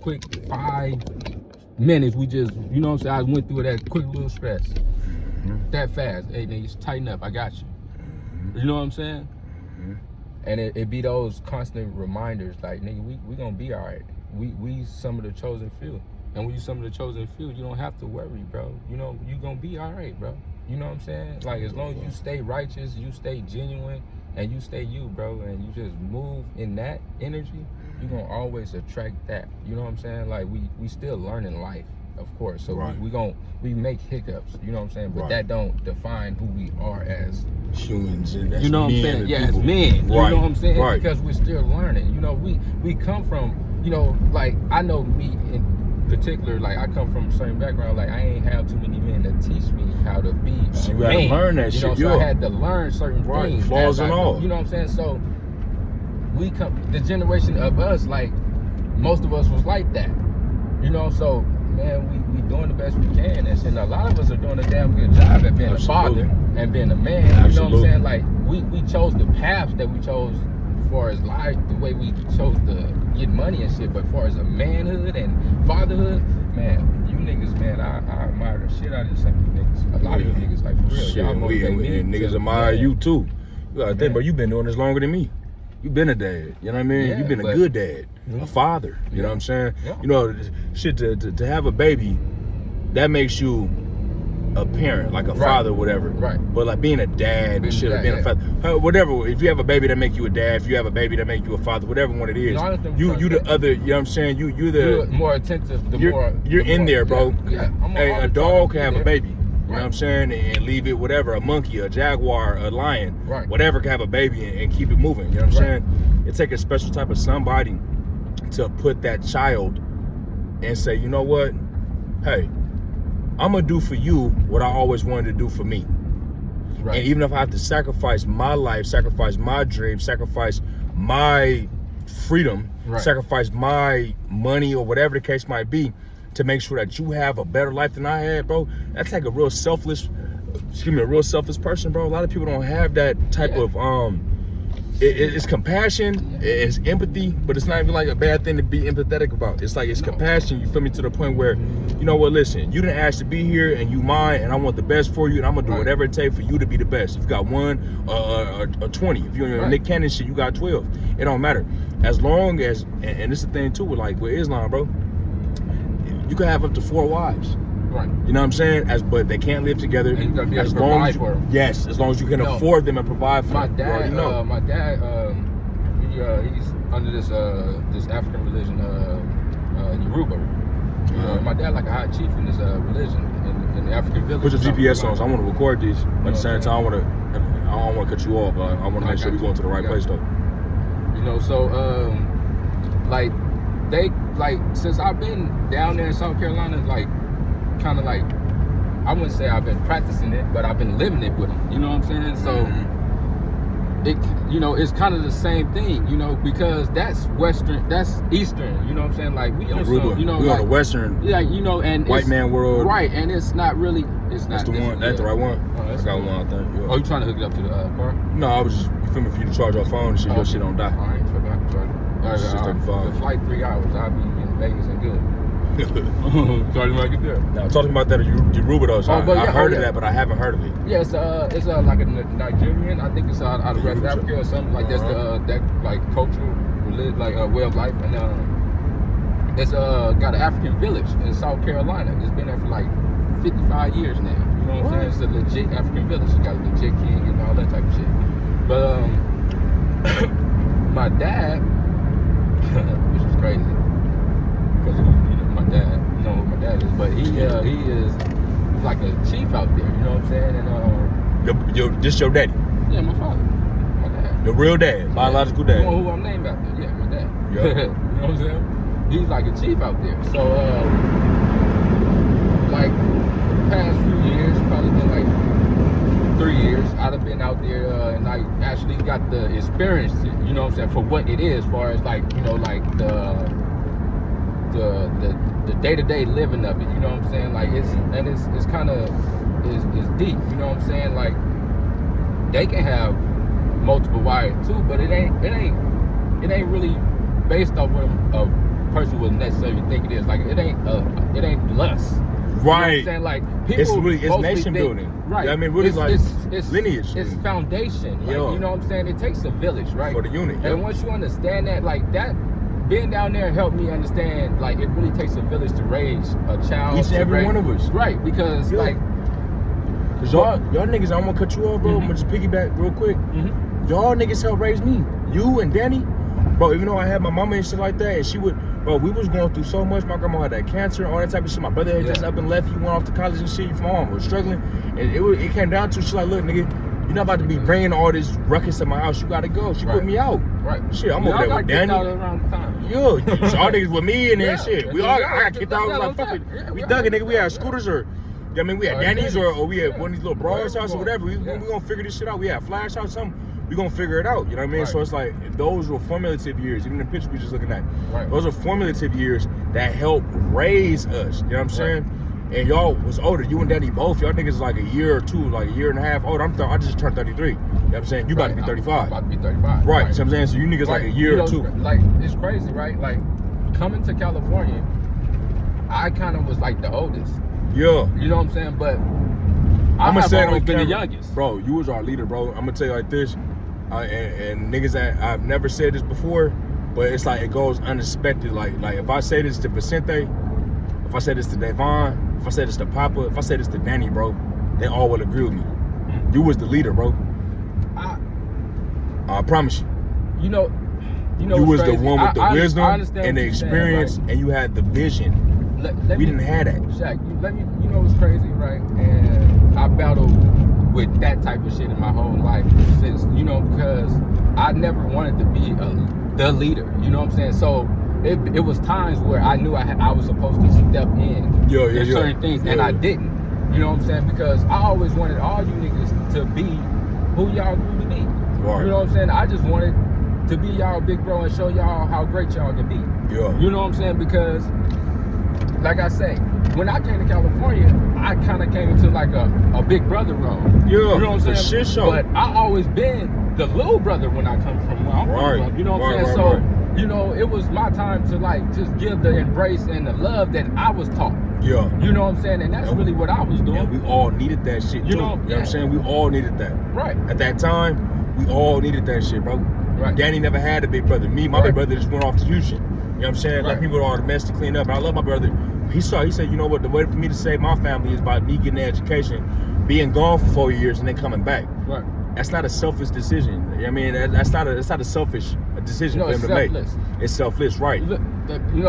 quick 5 minutes, we just, you know what I'm saying? I went through that quick little stress. That fast. Hey, niggas, tighten up. I got you. You know what I'm saying? And it be those constant reminders, like, nigga, we gonna be all right. We some of the chosen few. And when you some of the chosen few, you don't have to worry, bro. You know, you gonna be all right, bro. You know what I'm saying? Like, as long as you stay righteous, you stay genuine, and you stay you, bro, and you just move in that energy, you gonna always attract that. You know what I'm saying? Like, we still learning life, of course. So we make hiccups, you know what I'm saying? But that don't define who we are as humans. You know what I'm saying? Yeah, as men. You know what I'm saying? Because we're still learning. You know, we come from, you know, like, I know me in particular, like, I come from a certain background. Like, I ain't have too many men to teach me how to be so a you had man. to learn that you know, shit. So I had to learn certain things, flaws and all. You know what I'm saying? So we come, the generation of us, like, most of us was like that. You know, so man, we doing the best we can, and a lot of us are doing a damn good job at being a father and being a man. You know what I'm saying? Like, we chose the paths that we chose as far as life, the way we chose to get money and shit, but as far as a manhood and fatherhood, man, you niggas, man, I admire the shit out of some of you niggas. A lot of you niggas, like, for real. Shit, y'all motivate me. And niggas admire you too. You gotta think, bro, you been doing this longer than me. You been a dad, you know what I mean? You been a good dad, a father, you know what I'm saying? You know, shit, to have a baby, that makes you a parent, like a father, whatever. But like being a dad, being a father, whatever. If you have a baby, that make you a dad. If you have a baby, that make you a father. Whatever one it is, you the other. You know what I'm saying? You're more attentive. You're in there, bro. Hey, a dog can have a baby. You know what I'm saying? And leave it, whatever. A monkey, a jaguar, a lion, whatever can have a baby and keep it moving. You know what I'm saying? It takes a special type of somebody to put that child and say, you know what? Hey, I'm gonna do for you what I always wanted to do for me. And even if I have to sacrifice my life, sacrifice my dreams, sacrifice my freedom, sacrifice my money or whatever the case might be, to make sure that you have a better life than I had, bro. That's like a real selfless person, bro. A lot of people don't have that type of it's compassion, it's empathy, but it's not even like a bad thing to be empathetic about. It's like, it's compassion, you feel me, to the point where, you know what, listen, you didn't ask to be here and you mine, and I want the best for you, and I'm gonna do whatever it takes for you to be the best. If you got 1 or 20, if you're in your Nick Cannon shit, you got 12. It don't matter. As long as, and this is the thing too, with Islam, bro, you can have up to 4 wives. You know what I'm saying? But they can't live together. And you gotta be able to provide for them. Yes, as long as you can afford them and provide for them. My dad, he's under this African religion, Yoruba. My dad like a high chief in this religion in the African village. Put your GPS on, so I want to record these. But at the same time, I don't want to cut you off, but I want to make sure we're going to the right place, though. You know, so since I've been down there in South Carolina, like, kind of like, I wouldn't say I've been practicing it, but I've been living it with them. You know what I'm saying? So it's kind of the same thing, you know, because that's Western, that's Eastern. You know what I'm saying? Like, we also, you know, we on the Western, you know, and white man world, and it's not really. That's the one. That's the right one. I got one, I think. Oh, you trying to hook it up to the car? No, I was just filming for you to charge your phone and shit. Your shit don't die. All right, so I can charge it. The flight 3 hours. I'll be in Vegas and good. Sorry, when I get there. Now, talking about that Yoruba though, so I've heard of that, but I haven't heard of it. Yeah, it's like a Nigerian. I think it's out of West Africa or something like that's that like cultural, like way of life, and it's got an African village in South Carolina. It's been there for like 55 years now. You know what I'm saying? It's a legit African village. It's got a legit king and all that type of shit. But my dad, which is crazy, because my dad, you know who my dad is, but he is like a chief out there, you know what I'm saying? And this your daddy? Yeah, my father, my dad. The real dad, biological dad. You know who I'm named after? Yeah, my dad. Yeah. You know what I'm saying? He's like a chief out there. So like the past few years, probably been like 3 years, I'd have been out there and I actually got the experience, you know what I'm saying, for what it is, as far as like, you know, like the day-to-day living of it, you know what I'm saying? Like it's kind of is deep, you know what I'm saying? Like they can have multiple wives too, but it ain't really based off of person would necessarily think it is. Like it ain't lust. Right. You know what I'm saying? Like people it's nation building. Right. You know what I mean, really it's lineage. It's foundation. Like, Yeah. you know what I'm saying? It takes a village, right? For the unit. And once you understand that, like that, being down there helped me understand, like, it really takes a village to raise a child. Each and every one of us. Right, because, like... Cause y'all niggas, I'm gonna cut you off, bro. I'm gonna just piggyback real quick. Y'all niggas helped raise me. You and Danny. Bro, even though I had my mama and shit like that, and she would... Bro, we was going through so much. My grandma had that cancer, all that type of shit. My brother had just up and left. He went off to college and shit. My mom was struggling. And it came down to, she's like, look, nigga, you're not about to be bringing all this ruckus in my house. You gotta go. She put me out. Right. Shit, I'm over there with Danny. Around the time. Yeah, y'all niggas with me and then shit. We all I got kicked out. Like, fuck it. We dug it, nigga. We had scooters or, I mean, we had Danny's or we had one of these little bras house or whatever. We gonna figure this shit out. We had Flash house, something. We gonna figure it out. You know what I mean? Right. So it's like, those were formative years. Even the picture we just looking at. Right. Those are formative years that helped raise us. You know what I'm saying? And y'all was older. You and Danny both. Y'all niggas like a year or two, like a year and a half older. I just turned 33. You know what I'm saying? You about to be 35. I'm about to be 35. Right. You know what I'm saying? So you niggas like a year or two. Like, it's crazy, right? Like, coming to California, I kind of was like the oldest. Yeah. You know what I'm saying? But I'm gonna say always been the youngest. Bro, you was our leader, bro. I'm gonna tell you like this. And niggas that I've never said this before, but it's like it goes unexpected. Like if I say this to Vicente, if I say this to Devon, if I say this to Papa, if I say this to Danny, bro, they all will agree with me. You was the leader, bro. I promise you. You know. You was the one with the wisdom and the experience, saying, and you had the vision. We didn't have that. Shaq, you know what's crazy, right? And I battled with that type of shit in my whole life since, you know, because I never wanted to be the leader. You know what I'm saying? So it was times where I knew I was supposed to step in certain things, and I didn't. You know what I'm saying? Because I always wanted all you niggas to be who y'all grew to be. Right. You know what I'm saying? I just wanted to be y'all big bro and show y'all how great y'all can be. Yeah. You know what I'm saying? Because, like I say, when I came to California, I kind of came into like a big brother role. Yeah, you know what I'm saying? Shit show. But I always been the little brother when I come from where I'm from. You know what I'm saying? So, you know, it was my time to like just give the embrace and the love that I was taught. Yeah. You know what I'm saying? And that's really what I was doing. And we all needed that shit, too. You know what I'm saying? We all needed that. Right. At that time, we all needed that shit, bro. Right. Danny never had a big brother. Me, my big brother just went off to Houston. You know what I'm saying? Like, people with all the mess to clean up. And I love my brother. He said, you know what, the way for me to save my family is by me getting an education, being gone for 4 years and then coming back. Right. That's not a selfish decision. You know what I mean? That's not a selfish decision for him to make. It's selfless, right? Look,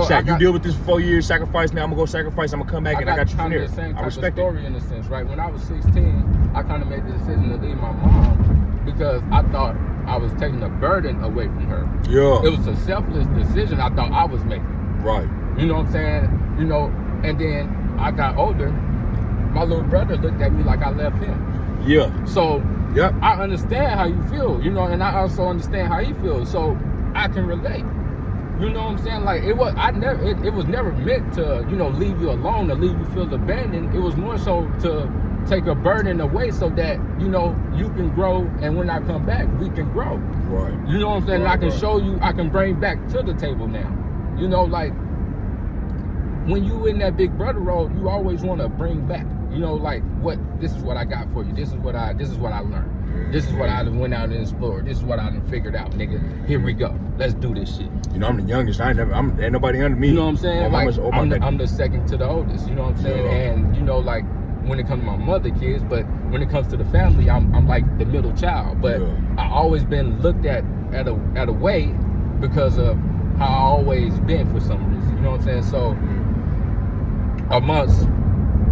Shaq, you deal with this for 4 years, sacrifice, now I'm gonna go sacrifice, I'm gonna come back and I got you from there. I respect it. Story in a sense, right? When I was 16, I kind of made the decision to leave my mom because I thought I was taking a burden away from her. Yeah. It was a selfless decision I thought I was making. Right. You know what I'm saying? You know, and then I got older, my little brother looked at me like I left him. Yeah. So I understand how you feel, you know, and I also understand how he feels. So I can relate. You know what I'm saying? Like it was never meant to, you know, leave you alone or leave you feel abandoned. It was more so to take a burden away so that, you know, you can grow, and when I come back, we can grow. Right. You know what I'm saying? Right, and I can show you, I can bring back to the table now. You know, like when you in that big brother role, you always want to bring back, you know, like this is what I got for you. This is what I learned. This is what I went out and explored. This is what I done figured out, nigga. Here we go. Let's do this shit. You know, I'm the youngest. Ain't nobody under me. You know what I'm saying? Like, I'm the second to the oldest. You know what I'm saying? Yeah. And you know, like when it comes to my mother kids, but when it comes to the family, I'm like the middle child. But I always been looked at a way because of how I always been for some reason. You know what I'm saying? So amongst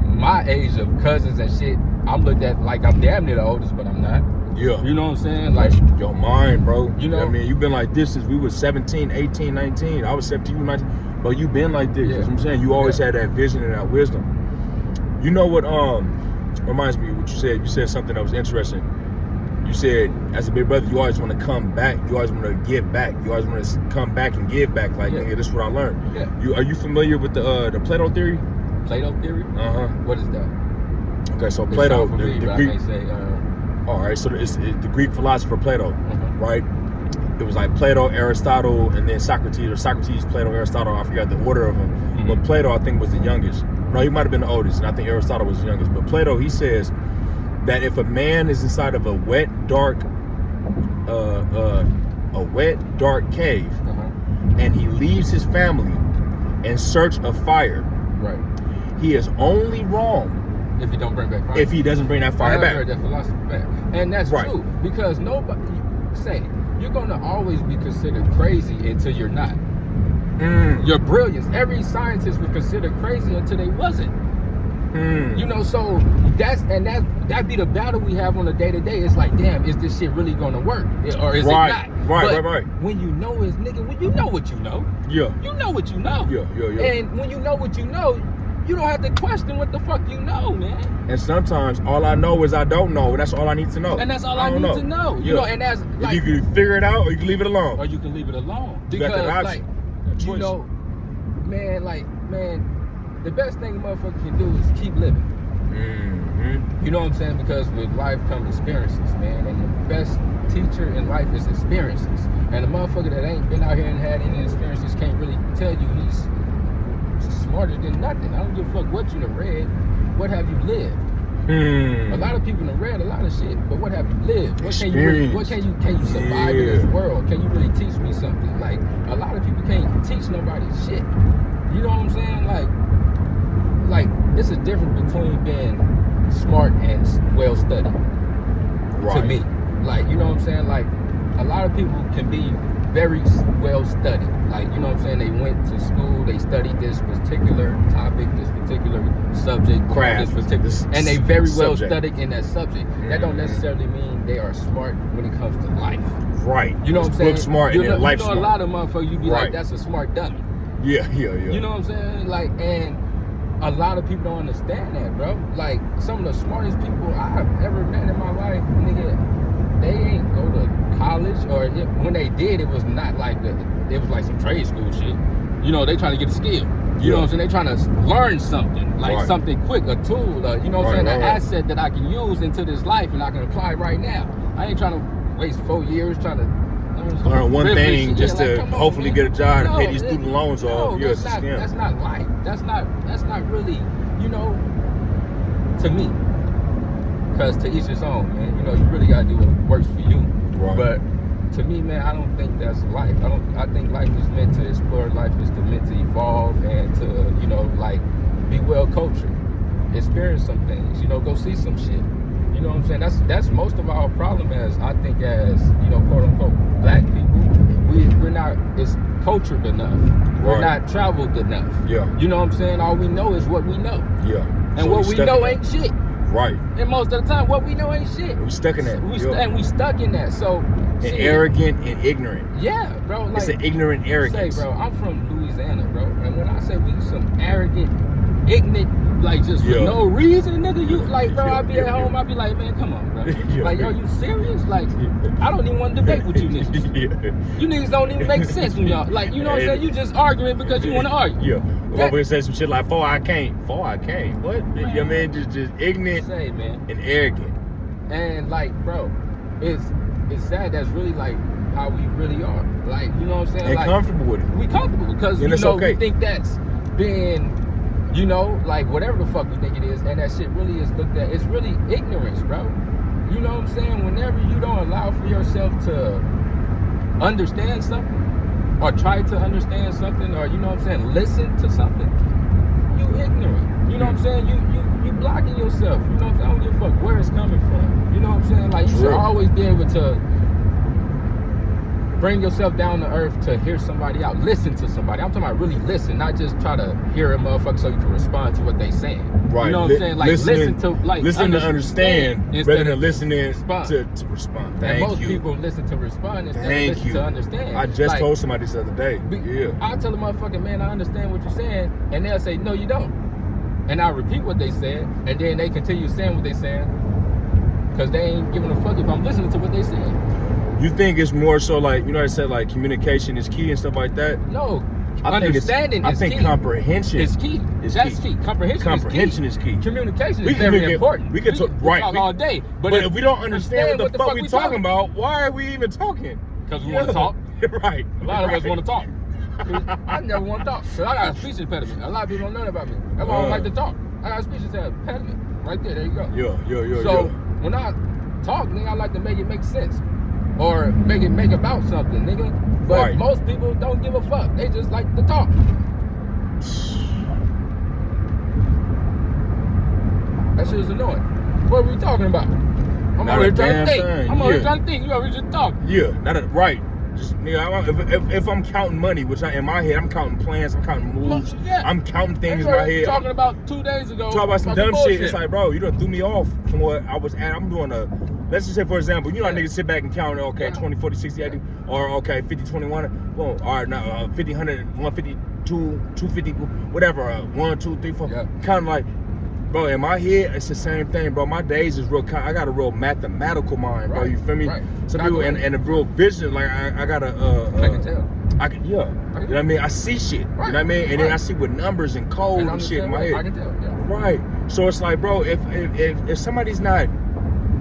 my age of cousins and shit, I'm looked at like I'm damn near the oldest, but I'm not. Yeah. You know what I'm saying? Like, your mind, bro. You know what I mean? You've been like this since we was 17, 18, 19. I was 17, you were 19. But you've been like this. Yeah. You know what I'm saying? You always had that vision and that wisdom. You know what reminds me of what you said? You said something that was interesting. You said, as a big brother, you always want to come back. You always want to give back. You always want to come back and give back. Like, nigga, this is what I learned. Yeah. Are you familiar with the Plato theory? Plato theory? Uh-huh. What is that? Okay, so Plato, the Greek. All right, so it's the Greek philosopher Plato, right? it was like Plato, Aristotle, and then Socrates, or Socrates, Plato, Aristotle. I forgot the order of them. Mm-hmm. But Plato, I think, was the youngest. No, he might have been the oldest, and I think Aristotle was the youngest. But Plato, he says that if a man is inside of a wet, dark cave, and he leaves his family in search of fire, right, he is only wrong if he don't bring back fire. If he doesn't bring that fire back. I heard that philosophy back, and that's true, because nobody say you're gonna always be considered crazy until you're not. Your brilliance. Every scientist was considered crazy until they wasn't. You know, so that'd be the battle we have on a day-to-day. It's like, damn, is this shit really gonna work, or is it not? Right. When you know is, nigga, when you know what you know, you know what you know. And when you know what you know, you don't have to question what the fuck you know, man. And sometimes all I know is I don't know, and that's all I need to know. And that's all I need to know. You know, and that's like, you can figure it out, or you can leave it alone. Or you can leave it alone. You got that option. Like, you know, man, the best thing a motherfucker can do is keep living. You know what I'm saying? Because with life come experiences, man. And the best teacher in life is experiences. And a motherfucker that ain't been out here and had any experiences can't really tell you he's smarter than nothing. I don't give a fuck what you done read. What have you lived? A lot of people done read a lot of shit, but what have you lived? What can you survive in this world? Can you really teach me something? Like, a lot of people can't teach nobody shit. You know what I'm saying? Like it's a difference between being smart and well studied. To me. Like, you know what I'm saying? Like, a lot of people can be very well studied. Like, you know what I'm saying? They went to school, they studied this particular topic, this particular subject, craft, and they very well studied in that subject. That don't necessarily mean they are smart when it comes to life. Right. You know what I'm saying? Book smart and life smart. A lot of motherfuckers, you be like, that's a smart dummy. Yeah. You know what I'm saying? Like, and a lot of people don't understand that, bro. Like, some of the smartest people I've ever met in my life, nigga, they ain't go to college, or when they did, it was not like it was like some trade school shit. You know, they trying to get a skill. You know what I'm saying? They trying to learn something, like something quick, a tool, you know what I'm saying? An asset that I can use into this life and I can apply right now. I ain't trying to waste 4 years trying to learn one thing just to hopefully get a job and pay these student loans off. That's not life. That's not really, you know, to me. Because to each his own, man. You know, you really gotta do what works for you. Right. But to me, man, I don't think that's life. I think life is meant to explore. Life is meant to evolve and to, you know, like, be well cultured, experience some things. You know, go see some shit. You know what I'm saying? That's most of our problem as, I think, as, you know, quote unquote, black people. We're not as cultured enough. We're not traveled enough. Yeah. You know what I'm saying? All we know is what we know. Yeah. And so what we know ain't shit. Right. And most of the time, what we know ain't shit. We stuck in that. And we stuck in that. So. And arrogant and ignorant. Yeah, bro. Like, it's an ignorant arrogance. Say, bro, I'm from Louisiana, bro. And when I say we some arrogant, ignorant, like, just for no reason, nigga, you, like, bro, I'll be at home, I'll be like, man, come on, bro. Like, are you serious? Like, I don't even want to debate with you niggas. You niggas don't even make sense when y'all, like, you know what I'm saying? You just arguing because you want to argue. Motherfucker said some shit like, I can't. What? Your man just ignorant and arrogant. And, like, bro, it's sad. That's really, like, how we really are. Like, you know what I'm saying? And like, comfortable with it. We comfortable because, you know, we think that's being, you know, like, whatever the fuck we think it is. And that shit really is looked at. It's really ignorance, bro. You know what I'm saying? Whenever you don't allow for yourself to understand something, or try to understand something, or, you know what I'm saying, listen to something, you ignorant. You know what I'm saying? You blocking yourself. You know what I'm saying? I don't give a fuck where it's coming from. You know what I'm saying? Like, you should always be able to bring yourself down to earth to hear somebody out. Listen to somebody. I'm talking about really listen, not just try to hear a motherfucker so you can respond to what they saying. Right. You know what I'm saying? Like, listen to understand rather than listening to respond. And most people listen to respond instead of listen to understand. I just told somebody this the other day. I tell a motherfucker, man, I understand what you're saying, and they'll say, no, you don't. And I repeat what they said, and then they continue saying what they saying, because they ain't giving a fuck if I'm listening to what they saying. You think it's more so like, you know, I said like communication is key and stuff like that? No. Understanding is key. I think comprehension is key. That's key. Comprehension is key. Communication is very important. We can talk all day. But if we don't understand what the fuck we talking about, why are we even talking? because we want to talk. Right. A lot of us want to talk. I never want to talk because I got a speech impediment. A lot of people don't know that about me. That's why I don't like to talk. I got a speech impediment. Right there you go. Yeah. So when I talk, nigga, I like to make it make sense. Or make it about something, nigga. But most people don't give a fuck. They just like to talk. That shit is annoying. What are we talking about? I'm over here trying to think. I'm over here trying to think. You over here just talking. Yeah, right. Just, nigga, if I'm counting money, which in my head, I'm counting plans, I'm counting moves, I'm counting things in my head. Talking about 2 days ago. Talk about some dumb shit. It's like, bro, you done threw me off from what I was at. I'm doing let's just say, for example, you know how niggas sit back and count, okay, 20, 40, 60, 80, or okay, 50, 21, well, all right, now 50, 100, 150, 250, whatever, 1, 2, 3, 4, kind of like, bro, in my head, it's the same thing, bro. My days is real. I got a real mathematical mind, bro. You feel me? Some people and a real vision. Like I got a. I can tell. You know what I mean? I see shit. You know what I mean? And then I see with numbers and code and shit in my head. I can tell. Yeah. Right. So it's like, bro, if somebody's not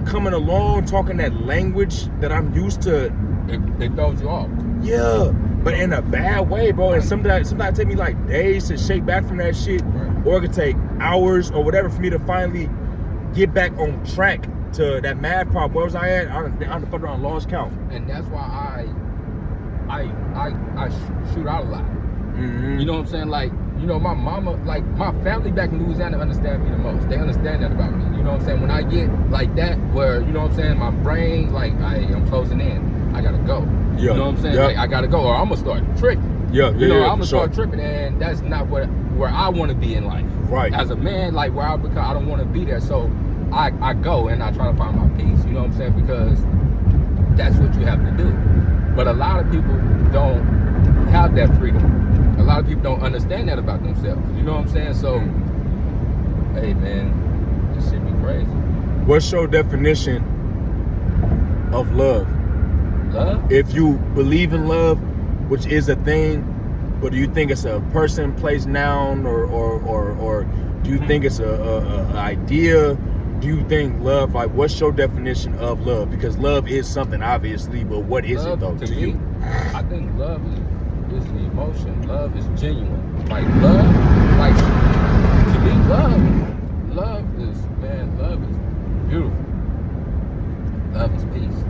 coming along talking that language that I'm used to, it throws you off. Yeah. But in a bad way, bro. And sometimes it take me like days to shake back from that shit. Or it could take hours or whatever for me to finally get back on track to that math problem. Where was I at? I done fucked around, lost count. And that's why I shoot out a lot. Mm-hmm. You know what I'm saying? Like, you know, my mama, like my family back in Louisiana understand me the most. They understand that about me. You know what I'm saying? When I get like that, where, you know what I'm saying, my brain, like, I'm closing in. I gotta go. You know what I'm saying? Like, I gotta go or I'm gonna start tripping. I'm gonna start tripping, and that's not where I want to be in life. Right. As a man, like where I don't want to be there. So I go and I try to find my peace. You know what I'm saying? Because that's what you have to do. But a lot of people don't have that freedom. A lot of people don't understand that about themselves. You know what I'm saying? So, hey man, this shit be crazy. What's your definition of love? Love? If you believe in love, which is a thing, but do you think it's a person, place, noun, or do you think it's a idea? Do you think love, like what's your definition of love? Because love is something obviously, but what is it though to you? I think love is an emotion. Love is genuine. Like love, like to me, love is beautiful. Love is peace.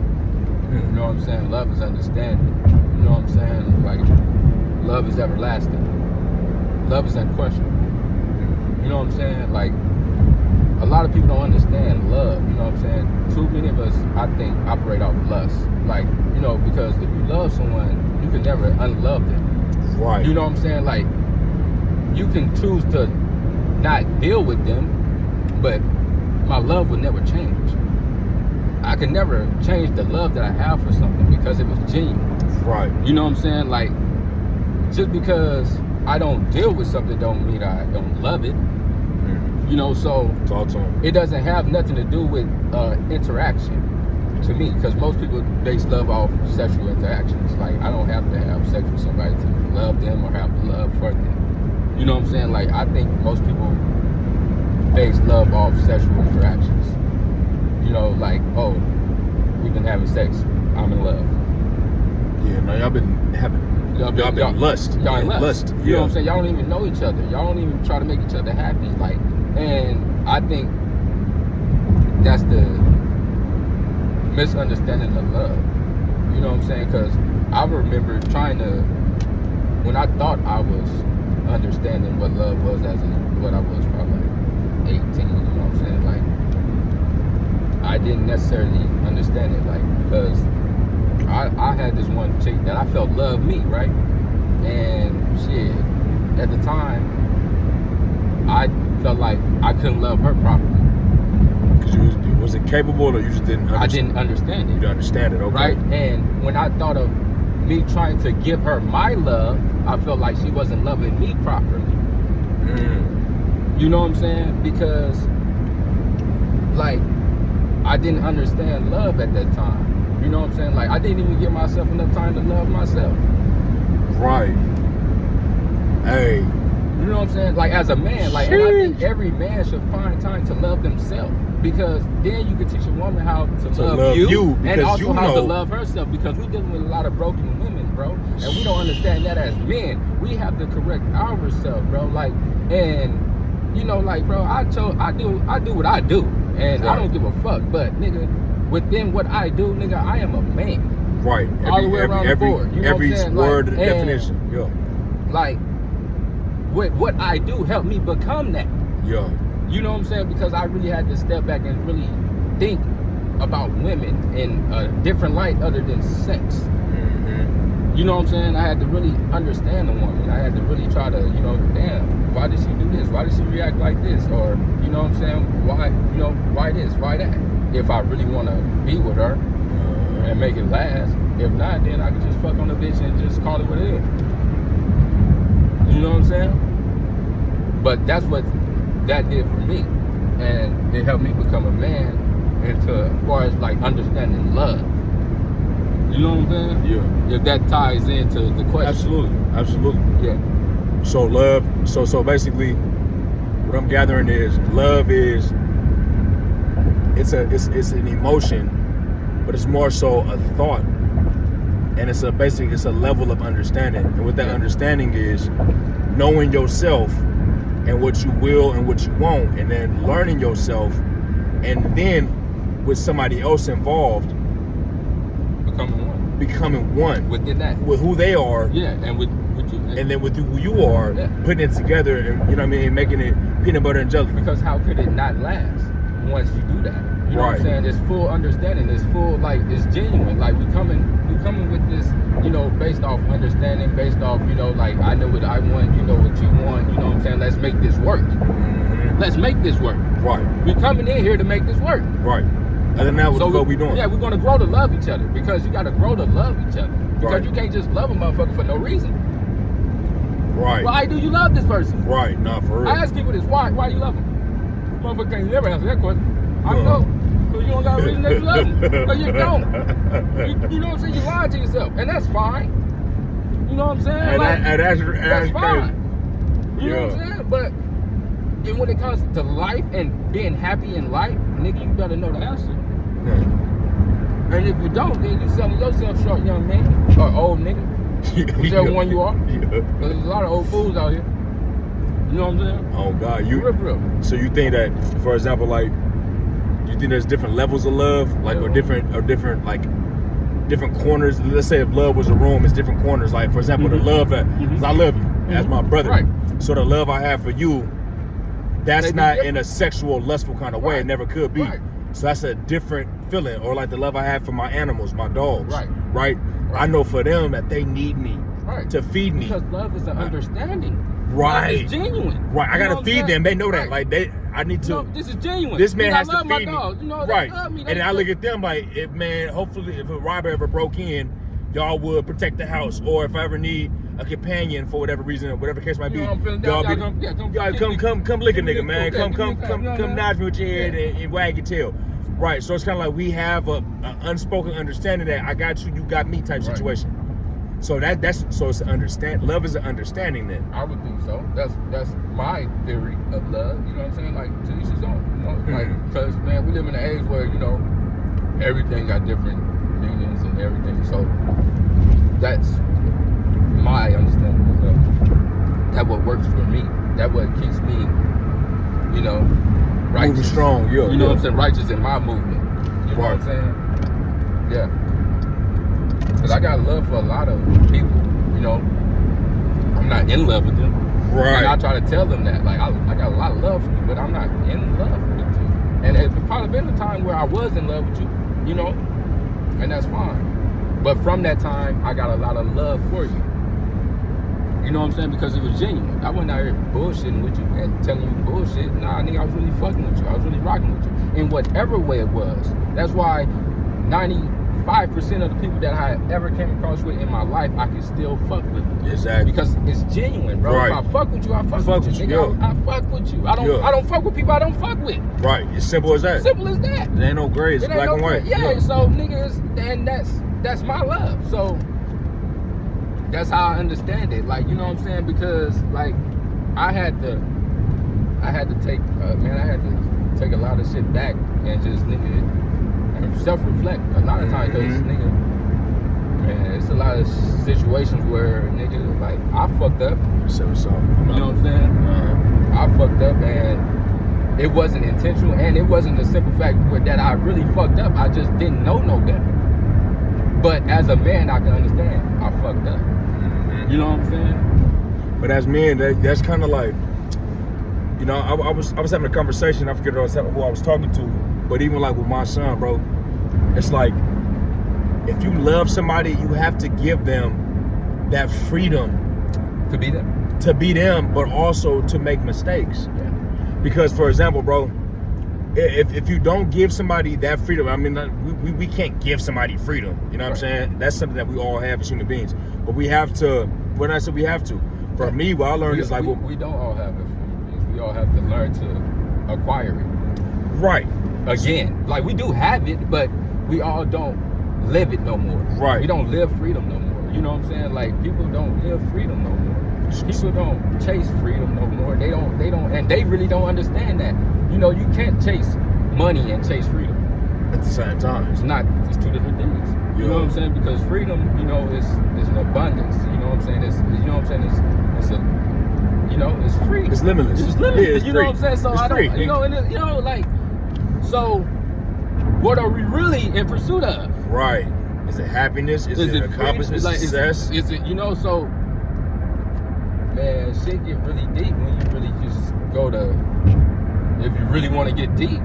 You know what I'm saying? Love is understanding. You know what I'm saying? Like, love is everlasting. Love is unquestionable. You know what I'm saying? Like, a lot of people don't understand love. You know what I'm saying? Too many of us, I think, operate off lust. Like, you know, because if you love someone, you can never unlove them. Right. You know what I'm saying? Like, you can choose to not deal with them, but my love will never change. I can never change the love that I have for something because it was genuine. Right. You know what I'm saying? Like, just because I don't deal with something don't mean I don't love it. You know, so it doesn't have nothing to do with interaction to me, because most people base love off sexual interactions. Like, I don't have to have sex with somebody to love them or have love for them. You know what I'm saying? Like, I think most people base love off sexual interactions. You know, like, oh, we've been having sex, I'm in love. Yeah, no, y'all been lust. Y'all in lust. Yeah. You know what I'm saying? Y'all don't even know each other. Y'all don't even try to make each other happy. Like, and I think that's the misunderstanding of love. You know what I'm saying? Because I remember when I thought I was understanding what love was what I was probably like 18, you know what I'm saying? Like, I didn't necessarily understand it, like, because I had this one chick that I felt loved me, right? And shit, at the time, I felt like I couldn't love her properly. Because was it capable, or you just didn't understand? I didn't understand it. You didn't understand it, okay. Right? And when I thought of me trying to give her my love, I felt like she wasn't loving me properly. You know what I'm saying? Because, like, I didn't understand love at that time. You know what I'm saying? Like, I didn't even give myself enough time to love myself. Right. Hey, You know what I'm saying? Like as a man, like, and I think every man should find time to love themselves, because then you can teach a woman how to love you and also how to love herself, because we're dealing with a lot of broken women, bro, and we don't understand that as men. We have to correct ourselves, bro. Like, and you know, like, bro, I do what I do, and I don't give a fuck. But nigga, within what I do, nigga, I am a man. Right. All the way around the board. You know every what I'm saying? word like, definition. Yeah. Like, what I do helped me become that. Yeah. You know what I'm saying? Because I really had to step back and really think about women in a different light other than sex. Mm-hmm. You know what I'm saying? I had to really understand the woman. I had to really try to, you know, damn, why did she do this? Why did she react like this? Or, you know what I'm saying? Why, you know, why this? Why that? If I really want to be with her and make it last. If not, then I can just fuck on the bitch and just call it what it is. You know what I'm saying? But that's what that did for me. And it helped me become a man into, as far as like understanding love. You know what I'm saying? Yeah. If that ties into the question. Absolutely. Yeah. So love, so basically what I'm gathering is love is it's an emotion, but it's more so a thought. And it's a level of understanding. And what that understanding is knowing yourself and what you will and what you won't, and then learning yourself, and then with somebody else involved, becoming one within that, with who they are, and with you, and then with who you are, putting it together, and you know what I mean, making it peanut butter and jelly. Because how could it not last once you do that? You know what I'm saying? It's full understanding. It's full, like, it's genuine. Like we coming with this, you know, based off understanding, based off, you know, like, I know what I want, you know what you want, you know what I'm saying? Let's make this work. Mm-hmm. Let's make this work. Right. We coming in here to make this work. Right. Other than that, what we doing? Yeah, we're gonna grow to love each other, because you gotta grow to love each other. Because you can't just love a motherfucker for no reason. Right. Why do you love this person? Right, not for real. I ask people this, why do you love them? Motherfucker can't never answer that question. I know. So you don't got a reason that you love them. But you don't. You know what I'm saying? You lie to yourself. And that's fine. You know what I'm saying? And that's fine. Crazy. You know what I'm saying? But and when it comes to life and being happy in life, nigga, you better know the answer. And if you don't, then you selling yourself short, young man. Or old nigga. Whichever one you are. Because there's a lot of old fools out here. You know what I'm saying? Oh God, real. So you think that, for example, like, you think there's different levels of love, like, or different corners? Let's say if love was a room, it's different corners. Like, for example, the love that, cause I love you as my brother. Right. So the love I have for you, that's not in a sexual, lustful kind of way. It never could be. Right. So that's a different feeling. Or like the love I have for my animals, my dogs. Right. I know for them that they need me to feed me. Because love is an understanding. Right. It's genuine. Right. I gotta feed them. They know that. Like, I need to. No, this is genuine. This man has to feed me. You know, right. Love me. And I look at them like, hopefully if a robber ever broke in, y'all would protect the house. Or if I ever need a companion for whatever reason, whatever case might be, y'all come lick a nigga, man. Come nudge me with your head and wag your tail. Right. So it's kind of like we have a unspoken understanding that I got you, you got me type situation. So so it's love is an understanding then. I would think so. That's my theory of love. You know what I'm saying? Like, to each his own. You know, like, because man, we live in an age where, you know, everything got different meanings and everything. So that's my understanding of love. That what works for me. That what keeps me, you know, righteous. Moving strong, you know what I'm saying? Righteous in my movement. You know what I'm saying? Yeah. Because I got love for a lot of people, you know. I'm not in love with them. Right. And I try to tell them that. Like, I got a lot of love for you, but I'm not in love with you. And it's probably been a time where I was in love with you, you know. And that's fine. But from that time, I got a lot of love for you. You know what I'm saying? Because it was genuine. I wasn't out here bullshitting with you and telling you bullshit. Nah, nigga, I was really fucking with you. I was really rocking with you. In whatever way it was. That's why 95% of the people that I ever came across with in my life, I can still fuck with. Exactly. Because it's genuine, bro. Right. If I fuck with you, I fuck with you. Nigga, I fuck with you. I don't fuck with people I don't fuck with. Right. It's simple as that. Simple as that. There ain't no gray. It's black and white. Yeah. So niggas, and that's my love. So that's how I understand it. Like, you know what I'm saying? Because, like, I had to take a lot of shit back and just nigga and self-reflect a lot of times because nigga, man, it's a lot of situations where nigga like I fucked up. So. You know what I'm saying? I fucked up and it wasn't intentional and it wasn't the simple fact that I really fucked up. I just didn't know no better. But as a man, I can understand I fucked up. You know what I'm saying? But as men, that's kind of like, you know, I was having a conversation. I forget who I was talking to, but even like with my son, bro, it's like if you love somebody, you have to give them that freedom to be them. To be them, but also to make mistakes. Yeah. Because, for example, bro, if you don't give somebody that freedom, I mean, we can't give somebody freedom. You know what I'm saying? That's something that we all have as human beings. But we have to. When I said we have to, for me, what I learned is like we don't all have it. We all have to learn to acquire it. Right. Again, like we do have it, but we all don't live it no more. Right. We don't live freedom no more. You know what I'm saying? Like people don't live freedom no more. People don't chase freedom no more. They don't, and they really don't understand that. You know, you can't chase money and chase freedom at the same time. It's two different things. You know what I'm saying? Because freedom, you know, is an abundance. You know what I'm saying? It's free. It's limitless. It's limitless. Yeah, it's you free. know what I'm saying? So it's I don't, free. so what are we really in pursuit of? Right. Is it happiness? Is it accomplishment? Success? Is it, you know, so man, shit get really deep when you really just go to, if you really want to get deep,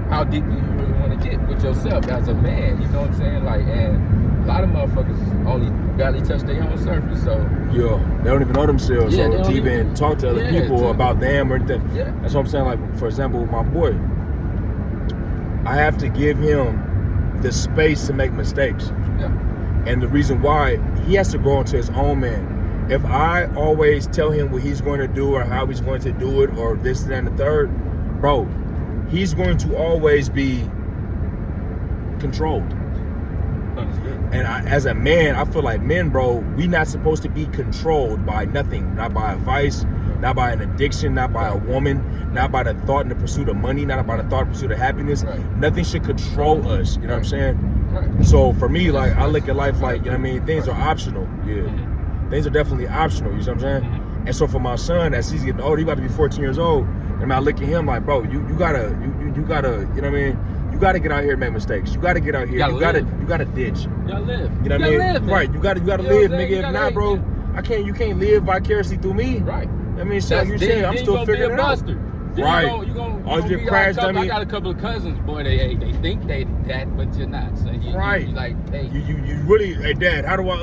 how deep do you really want to get with yourself as a man? You know what I'm saying? Like, and a lot of motherfuckers only barely touch their own surface, so. Yeah, they don't even know themselves, so to even talk to other people about them or anything. Yeah. That's what I'm saying. Like, for example, with my boy, I have to give him the space to make mistakes. Yeah. And the reason why, he has to grow into his own man. If I always tell him what he's going to do or how he's going to do it or this, that, and the third, bro, he's going to always be controlled. And as a man, I feel like men, bro, we not supposed to be controlled by nothing. Not by a vice, not by an addiction, not by a woman, not by the thought and the pursuit of money, not by the thought and pursuit of happiness. Right. Nothing should control us. You know what I'm saying? Right. So for me, like, I look at life like, you know what I mean? Things are optional. Yeah. Things are definitely optional. You know what I'm saying? And so for my son, as he's getting older, he about to be 14 years old. And I look at him like, bro, you gotta, you gotta, you know what I mean? You gotta get out here and make mistakes. You gotta get out here. You gotta ditch. You gotta live. You know what I mean? Live, right. You gotta live, nigga. If not, bro, you can't live vicariously through me. Right. I mean, shit, like you said, I'm still figuring it out. Right. You gonna crash dummy. I got a couple of cousins, boy. They think they that, but you're not. So you like, hey, you really, hey, Dad, how do I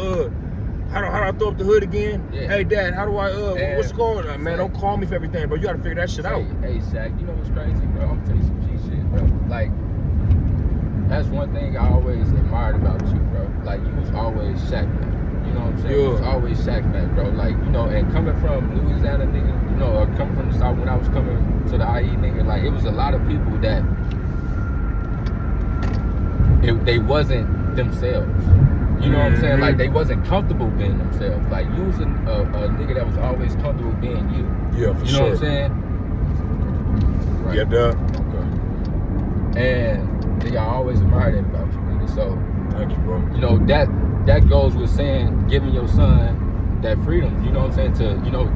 throw up the hood again? Yeah. Hey, Dad, how do I what's going on? Man, don't call me for everything, bro. You gotta figure that shit out. Hey, Shaq, you know what's crazy, bro? I'm gonna tell you some G shit, bro. Like, that's one thing I always admired about you, bro. Like, you was always Shaq back. You know what I'm saying? You was always Shaq back, bro. Like, you know, and coming from Louisiana, nigga, you know, or coming from the South when I was coming to the IE, nigga, like, it was a lot of people that they wasn't themselves. You know what I'm saying? Like, they wasn't comfortable being themselves. Like, you was a nigga that was always comfortable being you. Yeah, for sure. You know what I'm saying? Right. Yeah, duh. Okay. And nigga, I always admired that about you, nigga. So, thank you, bro. You know, that goes with saying, giving your son that freedom, you know what I'm saying, to, you know,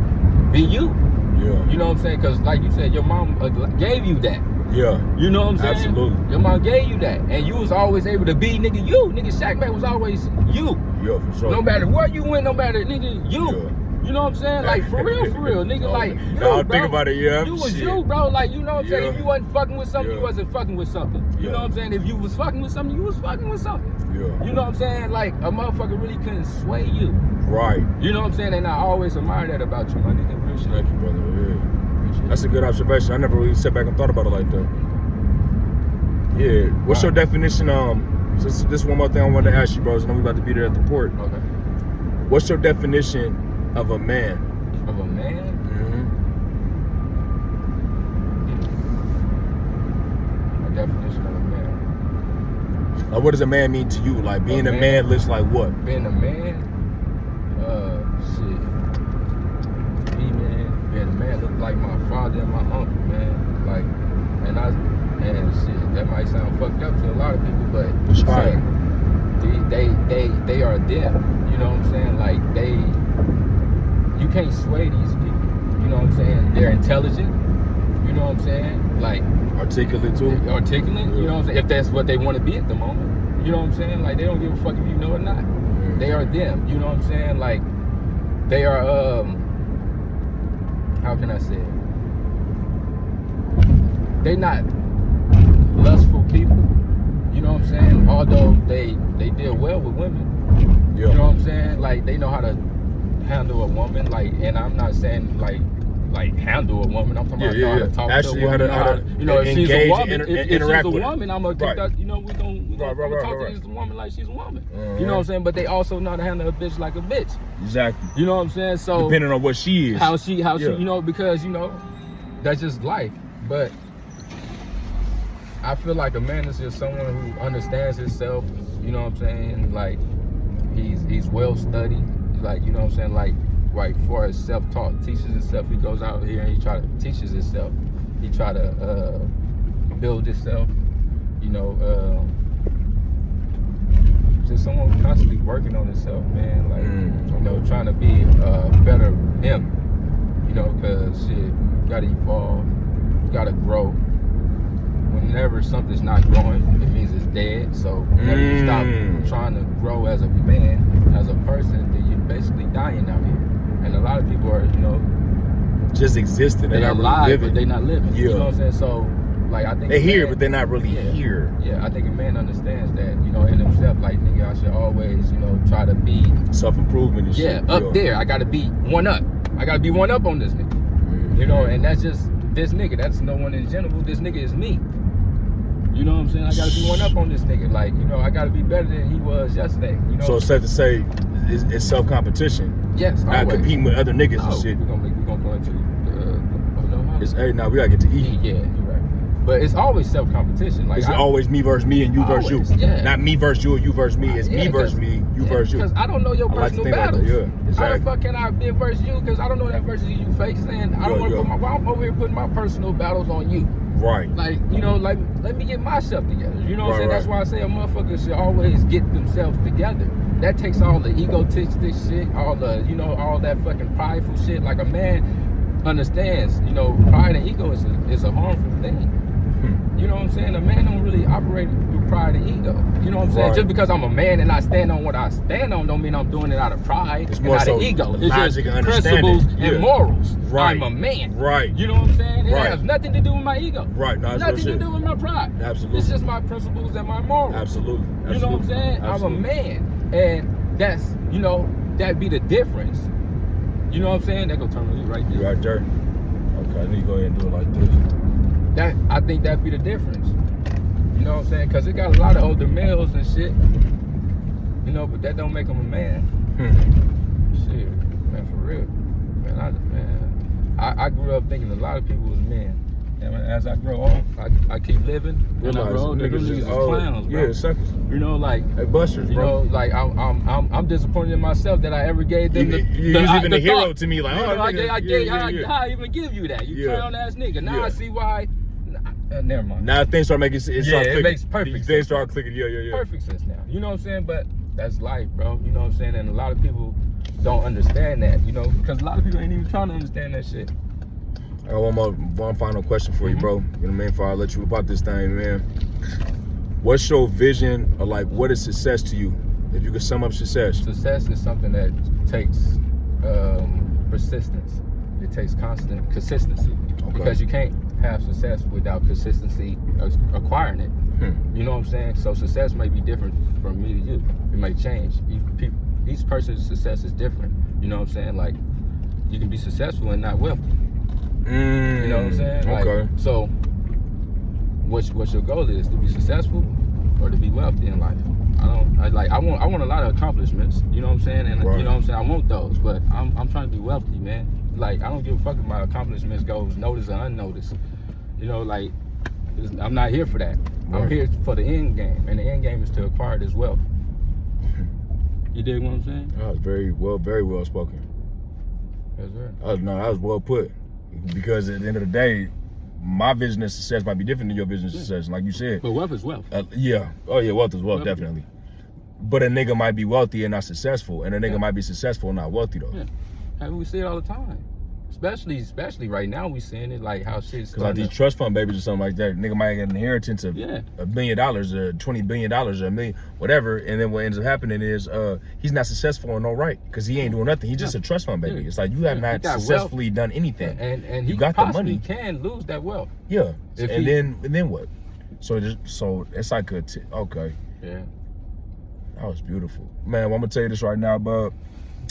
be you. Yeah. You know what I'm saying? Because, like you said, your mom gave you that. Yeah. You know what I'm saying? Absolutely. Your mom gave you that. And you was always able to be, nigga, you. Nigga, Shaq Mac was always you. Yeah, for sure. No matter where you went, no matter, nigga, you. Yeah. You know what I'm saying? Like, for real, nigga, like, you, bro. Think about it, yeah. You was you, bro. Like, you know what I'm saying? If you wasn't fucking with something, you wasn't fucking with something. You know what I'm saying? If you was fucking with something, you was fucking with something. Yeah. You know what I'm saying? Like, a motherfucker really couldn't sway you. Right. You know what I'm saying? And I always admire that about you, my nigga. Appreciate Thank you, brother. Yeah. That's a good observation. I never really sat back and thought about it like that. Yeah. What's your definition? This is one more thing I wanted to ask you, bros. I know we about to be there at the port. Okay. What's your definition of a man? Of a man? My definition of a man. Like, what does a man mean to you? Like, being a man looks like what? Being a man? Being a man man look like my father and my uncle, man. Like, and shit, that might sound fucked up to a lot of people, but it's right. They are them. You know what I'm saying? Like you can't sway these people. You know what I'm saying? They're intelligent. You know what I'm saying? Like articulate too. Articulate. Yeah. You know what I'm saying? If that's what they want to be at the moment. You know what I'm saying? Like they don't give a fuck if you know or not. Yeah. They are them. You know what I'm saying? Like they are how can I say it? They not lustful people. You know what I'm saying? Although they deal well with women. Yeah. You know what I'm saying? Like they know how to handle a woman. Like, and I'm not saying like handle a woman. I'm talking about how to talk actually, to a woman. How to you know, if she's a woman, if she's a with woman, I'm gonna think that, you know, we're gonna talk to this woman like she's a woman. You know what I'm saying? But they also know how to handle a bitch like a bitch. Exactly. You know what I'm saying? So depending on what she is, how she, you know, because you know, that's just life. But I feel like a man is just someone who understands himself. You know what I'm saying? Like he's well studied. Like, you know what I'm saying? Like, right, for his self-taught, teaches himself. He goes out here and he teaches himself. He try to build himself. You know, just someone constantly working on himself, man. Like, you know, trying to be better him. You know, because shit, you gotta evolve, you gotta grow. Whenever something's not growing, it means it's dead. So whenever you stop trying to grow as a man, as a person, then you're basically dying out here. And a lot of people are, you know, just existing. They're alive, but they're not living. Yeah. You know what I'm saying? So, like, I think they're here, but they're not really here. Yeah, I think a man understands that, you know, in himself. Like, nigga, I should always, you know, try to be self-improvement and shit. Yeah, up there. I gotta be one up. I gotta be one up on this nigga. You know, and that's just this nigga. That's no one in general. This nigga is me. You know what I'm saying? I gotta be one up on this nigga. Like, you know, I gotta be better than he was yesterday. You know. So it's safe to say it's self-competition. Yes. Not competing with other niggas and shit. We're gonna go into hey, now we gotta get to E. Yeah, you're right. But it's always self-competition. Like it's always me versus me and you versus you. Yeah. Not me versus you or you versus me. It's me versus me, you versus you. Because I don't know your personal battles. Yeah, exactly. How the fuck can I be versus you? Because I don't know that versus you fake saying. I don't want to put I'm over here putting my personal battles on you. Right. Like, you know, like, let me get myself together. You know what I'm saying? That's why I say a motherfucker should always get themselves together. That takes all the egotistic shit, all the, you know, all that fucking prideful shit. Like, a man understands, you know, pride and ego is a harmful thing. You know what I'm saying? A man don't really operate through pride and ego. You know what I'm saying? Just because I'm a man and I stand on what I stand on don't mean I'm doing it out of pride and out of ego. It's just principles and morals. Right. I'm a man. Right. You know what I'm saying? It has nothing to do with my ego. Right. No, nothing to do with my pride. Absolutely. It's just my principles and my morals. Absolutely. You know what I'm saying? I'm a man. And that's, you know, that be the difference. You know what I'm saying? That go turn me right there. You right there. Okay, I need to go ahead and do it like this. That, I think that'd be the difference. You know what I'm saying? Because it got a lot of older males and shit. You know, but that don't make them a man. Shit, man, for real. Man, I grew up thinking a lot of people was men. And as I grow old, I keep living. And I grow older, niggas is clowns, bro. Yeah, suckers. You know, like busters, bro. You know, like I'm disappointed in myselver that I ever gave them you was even a hero to me. Like, you know, I even give you that. You clown ass nigga. Now I see why. Never mind. Now things start making sense. It makes perfect sense. Things start clicking. Yeah. Perfect sense now. You know what I'm saying? But that's life, bro. You know what I'm saying? And a lot of people don't understand that, you know, because a lot of people ain't even trying to understand that shit. I got one final question for you, bro. You know what I mean? Before I let you about this thing, man. What's your vision, or like, what is success to you? If you could sum up success. Success is something that takes persistence. It takes constant consistency. Okay. Because you can't have success without consistency acquiring it. You know what I'm saying? So success may be different from me to you. It may change. Each person's success is different. You know what I'm saying? Like, you can be successful and not wealthy. You know what I'm saying? Like, okay. So, what's your goal is to be successful or to be wealthy in life? I want a lot of accomplishments. You know what I'm saying? And you know what I'm saying? I want those, but I'm trying to be wealthy, man. Like, I don't give a fuck if my accomplishments goes noticed or unnoticed. You know, like, I'm not here for that. I'm here for the end game, and the end game is to acquire this wealth. You dig what I'm saying? That was very well spoken. That's right. No, that was well put. Because at the end of the day, my vision of success might be different than your vision of success. Like you said. But wealth is wealth. Yeah. Oh yeah, wealth is wealth, definitely. But a nigga might be wealthy and not successful, and a nigga might be successful and not wealthy though. Yeah. And we see it all the time. Especially right now, we seeing it like how shit's. Because like these trust fund babies or something like that, nigga might get an inheritance of $1 billion or $20 billion or $1 million, whatever, and then what ends up happening is he's not successful in no right because he ain't doing nothing. He's just a trust fund baby. It's like you have not successfully done anything, and you he got the money. Can lose that wealth. Yeah, and then what? So it's like okay. Yeah, that was beautiful, man. Well, I'm gonna tell you this right now, bub.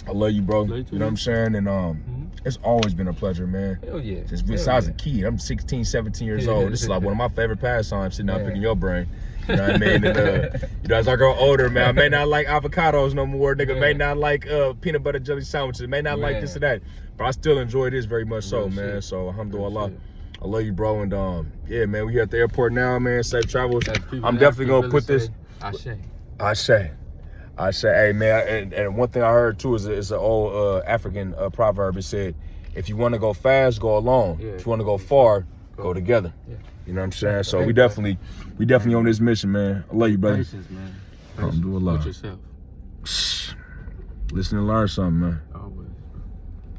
I love you, bro. You know what I'm saying? And it's always been a pleasure, man. Hell yeah. Since I was a kid. I'm 16, 17 years old. This is like one of my favorite pastimes, sitting out picking your brain. You know what I mean? And, you know, as I grow older, man, I may not like avocados no more. Nigga may not like peanut butter jelly sandwiches. May not like this or that. But I still enjoy this very much so, man. So, alhamdulillah. I love you, bro. And, yeah, man, we here at the airport now, man. Safe travels. I'm definitely going to put this. I say, hey man, and one thing I heard too is an old African proverb. It said, if you want to go fast, go alone. If you want to go far, go together. You know what I'm saying? So we definitely on this mission, man. I love you, brother. Patience, man. Alhamdulillah. With yourself. Listen and learn something, man.